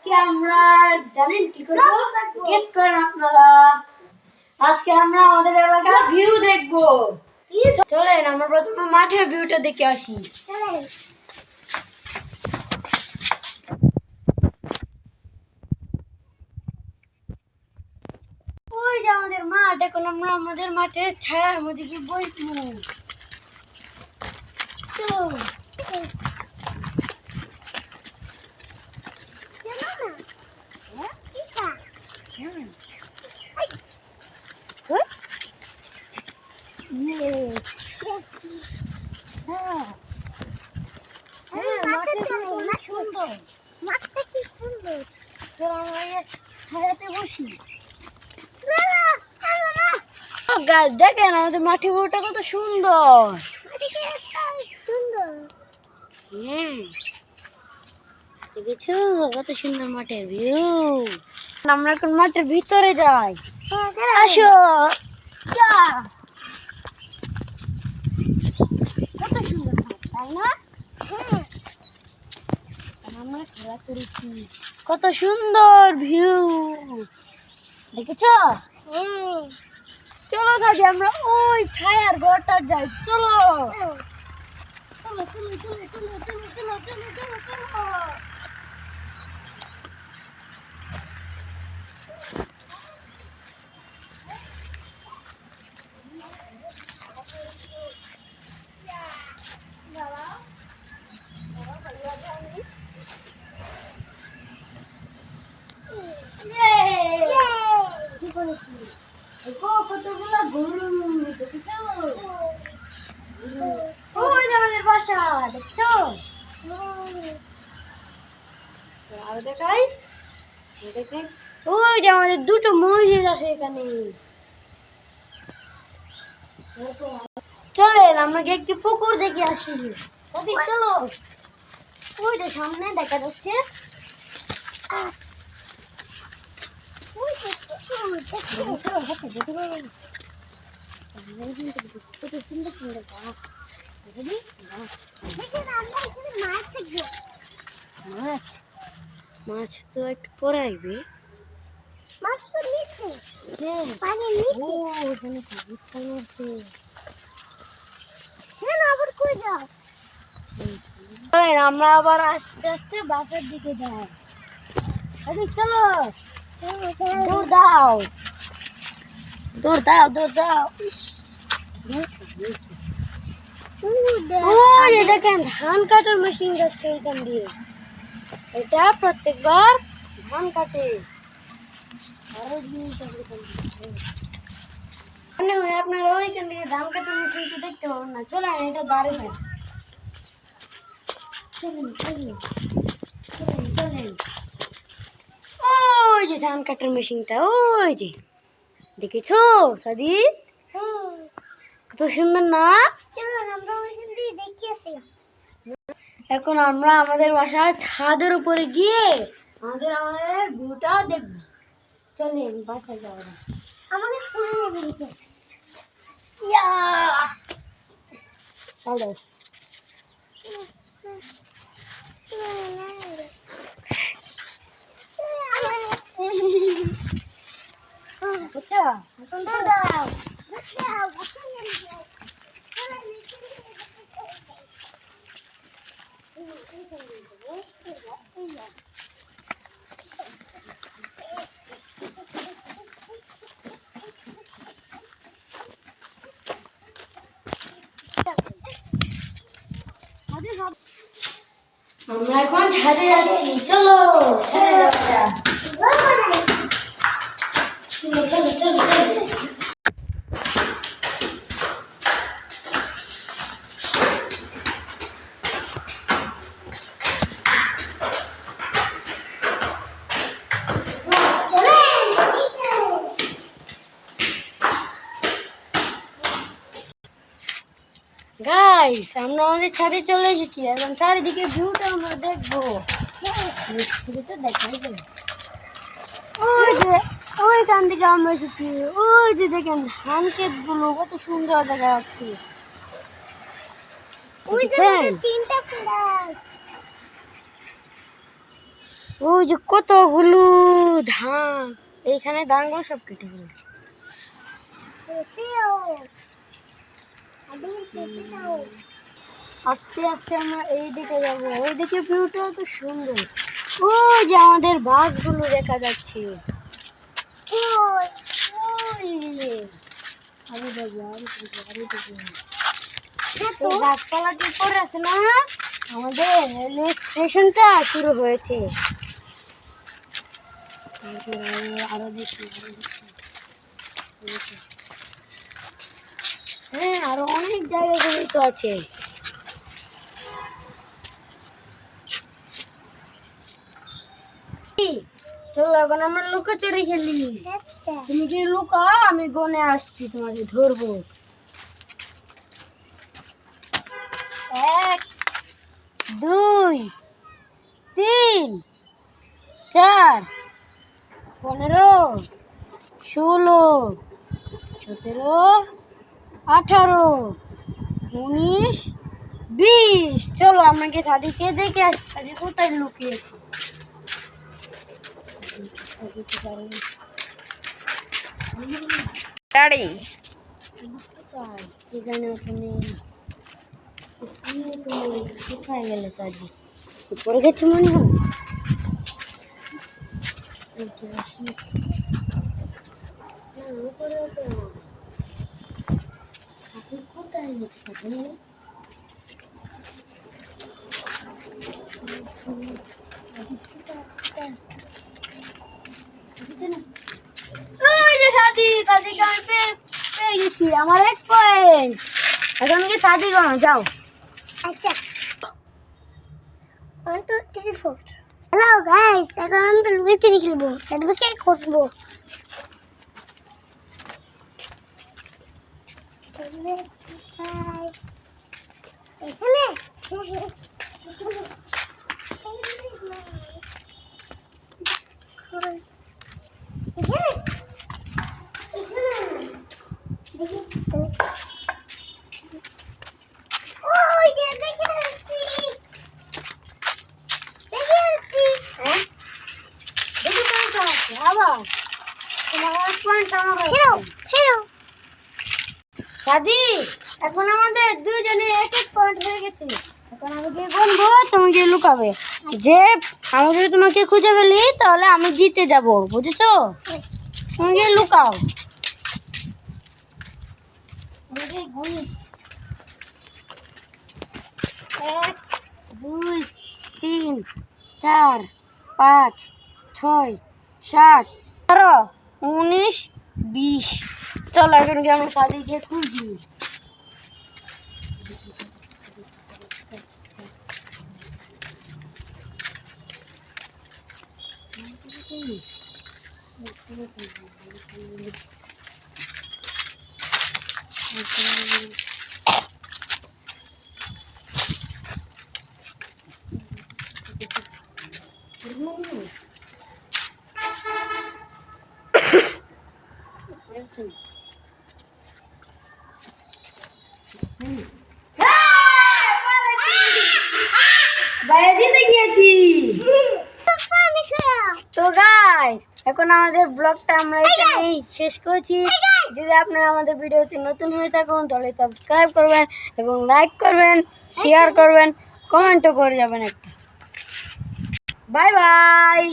আজকে আমরা জানেন কি করব? গেস করেন আপনারা। আজকে আমরা আমাদের এলাকার ভিউ দেখব। চলেন আমরা প্রথমে মাঠের ভিউটা দেখে আসি। চলেন। ওই যে আমাদের মাঠ, এখন আমরা আমাদের মাঠের ছায়ার মধ্যে গিয়ে বসবো। চলো। দেখেন আমাদের মাটি ভিউটা কত সুন্দর। দেখেছো কত সুন্দর মাঠের ভিউ। আমরা এখন মাঠের ভিতরে যাই। আসো। কত সুন্দর তাই না? আমরা খেলা করেছি। কত সুন্দর ভিউ দেখেছো? চলো দাদি আমরা ওই ছায়ার ঘরটা যাই। চলো চলো চলো চলো চলো চলো চলো চলো চলো চলো। কতগুলো গরু দেখেছো? ওই যে আমাদের বাসা দেখছো? আর দেখাই দেখাই ওই যে আমাদের দুটো মহিষ আছে এখানে। চলেন আমরা একটি পুকুর দেখে আসি। চলো ওই যে সামনে দেখা যাচ্ছে। মাছ তো একটু পরে আসবে। মাছ তো নিচে পানির নিচে। আমরা আবার আস্তে আস্তে বাসার দিকে যাই। চলো দৌড় দাও দৌড় দাও দৌড় দাও। ওই দেখেন ধান কাটার মেশিন যাচ্ছে এখান দিয়ে। এটা প্রত্যেকবার ধান কাটে। আপনারা ওইখান থেকে ধান কাটার মেশিনটি দেখতে পাবেন না। চলেন এটা দাঁড়িয়ে চলেন চলেন চলেন চলেন। ওই যে ধান কাটার মেশিনটা ওই যে দেখেছো সাদি? কত সুন্দর না? এখন আমরা আমাদের বাসার ছাদের উপরে গিয়ে আমাদের ভিউটা দেখবো। চলেন বাসায় যাওয়া আমাদের চলো বুঝছো সুন্দর দাও। আমরা এখন ছাদে যাচ্ছি। চলো ছাদে যাওয়া চলো চলো চলো চলো। গাইস আমরা আমাদের ছাদে চলে এসেছি। এখন চারিদিকে ভিউটা আমরা দেখবো। দেখাই যাবে ওই যে ওইখান থেকে আমরা এসেছি। ওই যে দেখেন ধান ক্ষেত গুলো কত সুন্দর দেখা যাচ্ছে। ওই যে কতগুলো ধান, এইখানে ধানগুলো সব কেটে ফেলেছে। আস্তে আস্তে আমরা এই দিকে যাবো, ওই দিকে ভিউটা তো সুন্দর। ও যে আমাদের বাসগুলো দেখা যাচ্ছে, গাছপালা কি করে আছে না, আমাদের রেলওয়ে স্টেশনটা শুরু হয়েছে। আরো দেখি, হ্যাঁ আরো অনেক জায়গাগুলি তো আছে। চলো এখন আমরা লুকোচুরি খেলি। তুমি কি লুকাও, আমি গনে আসছি, তোমাকে ধরবো। 1 2 3 4 15 16 17 18 19 20। চলো আমাকে সাদিকে দেখে আসি, সাদি কোথায় লুকিয়েছে। Daddy. এখানে ওখানে কোথায় গেলে সাদি, উপরে গেছে মনে হয়। কোথায় গেছে? পেয়ে গেছি, আমার 1 পয়েন্ট। এখন কি সাদি গনো যাও। আচ্ছা 1 2 3 4। হ্যালো গাইস, এখন আমরা লুকোচুরি খেলবো, তারপর কে করবো। এখানে দাদি এখন আমাদের দুজনের 1 পয়েন্ট হয়ে গেছে। এখন আমি কি বলবো, তুমি কি লুকাবে, যে আমি যদি তোমাকে খুঁজে ফেলি তাহলে আমি জিতে যাব, বুঝেছো? তুমি কি লুকাও। 1 2 3 4 5 6 7 18 19 20। চলো এখন কি আমরা সাদিকে খুঁজি। জিতে গিয়েছি। তো গাইস এখন আমাদের ব্লগটা আমরা এখানেই শেষ করেছি। যদি আপনারা আমাদের ভিডিওতে নতুন হয়ে থাকুন তাহলে সাবস্ক্রাইব করবেন এবং লাইক করবেন, শেয়ার করবেন, কমেন্টও করে যাবেন একটা। Bye bye.